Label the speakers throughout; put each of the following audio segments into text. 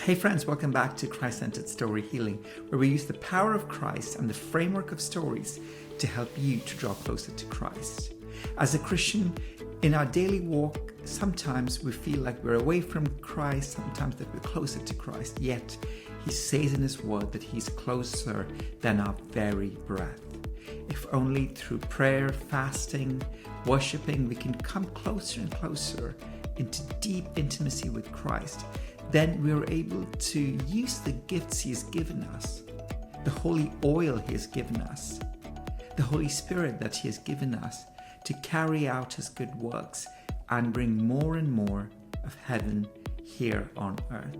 Speaker 1: Hey friends, welcome back to Christ-Centered Story Healing, where we use the power of Christ and the framework of stories to help you to draw closer to Christ. As a Christian, in our daily walk, sometimes we feel like we're away from Christ, sometimes that we're closer to Christ, yet He says in His Word that He's closer than our very breath. If only through prayer, fasting, worshiping, we can come closer and closer into deep intimacy with Christ, then we are able to use the gifts He has given us, the holy oil He has given us, the Holy Spirit that He has given us to carry out His good works and bring more and more of heaven here on earth.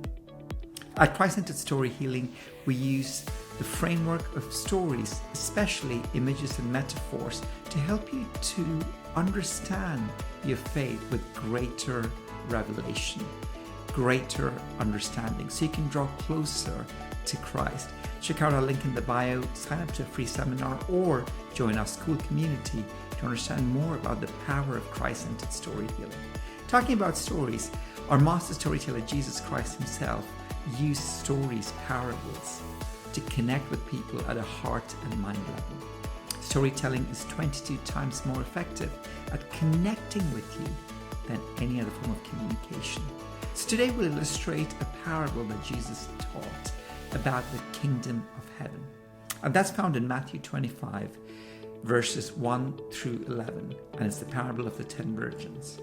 Speaker 1: At Christ-Centered Story Healing, we use the framework of stories, especially images and metaphors, to help you to understand your faith with greater revelation, greater understanding, so you can draw closer to Christ. Check out our link in the bio, sign up to a free seminar, or join our school community to understand more about the power of Christ-Centered Story Healing. Talking about stories, our master storyteller, Jesus Christ Himself, used stories, parables, to connect with people at a heart and mind level. Storytelling is 22 times more effective at connecting with you than any other form of communication. So today we'll illustrate a parable that Jesus taught about the kingdom of heaven. And that's found in Matthew 25, verses 1 through 11. And it's the parable of the 10 virgins.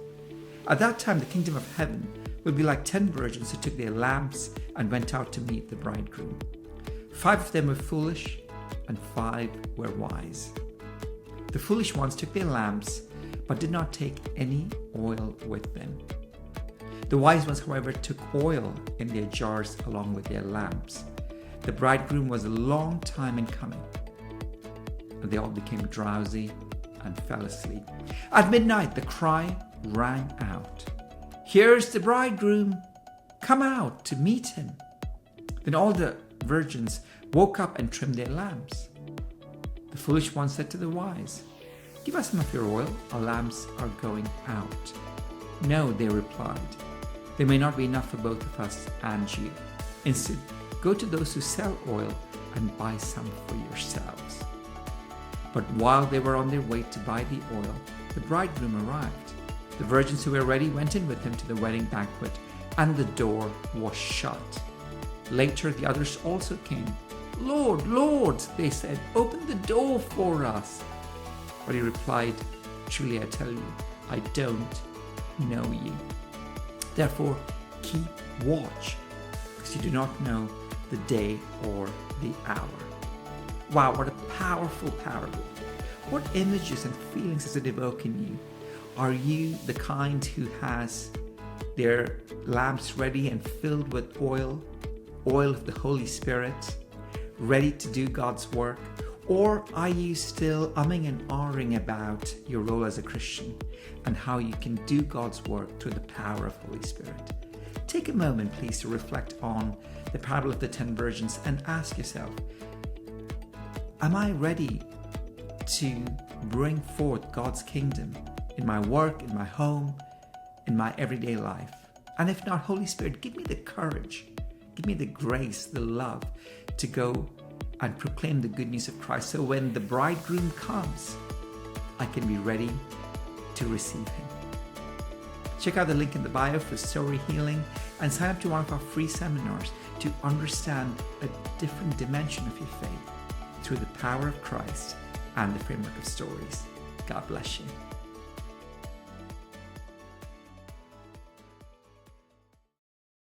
Speaker 1: At that time, the kingdom of heaven will be like 10 virgins who took their lamps and went out to meet the bridegroom. 5 of them were foolish and 5 were wise. The foolish ones took their lamps but did not take any oil with them. The wise ones, however, took oil in their jars along with their lamps. The bridegroom was a long time in coming, and they all became drowsy and fell asleep. At midnight, the cry rang out, "Here's the bridegroom! Come out to meet him!" Then all the virgins woke up and trimmed their lamps. The foolish ones said to the wise, "Give us some of your oil, our lamps are going out." "No," they replied, "there may not be enough for both of us and you. Instead, go to those who sell oil and buy some for yourselves." But while they were on their way to buy the oil, the bridegroom arrived. The virgins who were ready went in with him to the wedding banquet, and the door was shut. Later, the others also came. "Lord, Lord," they said, "open the door for us." But he replied, "Truly I tell you, I don't know you. Therefore, keep watch, because you do not know the day or the hour." Wow, what a powerful parable. What images and feelings does it evoke in you? Are you the kind who has their lamps ready and filled with oil of the Holy Spirit, ready to do God's work? Or are you still umming and ahhing about your role as a Christian and how you can do God's work through the power of Holy Spirit? Take a moment, please, to reflect on the parable of the 10 virgins and ask yourself, am I ready to bring forth God's kingdom in my work, in my home, in my everyday life? And if not, Holy Spirit, give me the courage, give me the grace, the love to go and proclaim the good news of Christ, so when the bridegroom comes, I can be ready to receive him. Check out the link in the bio for Story Healing and sign up to one of our free seminars to understand a different dimension of your faith through the power of Christ and the framework of stories. God bless you.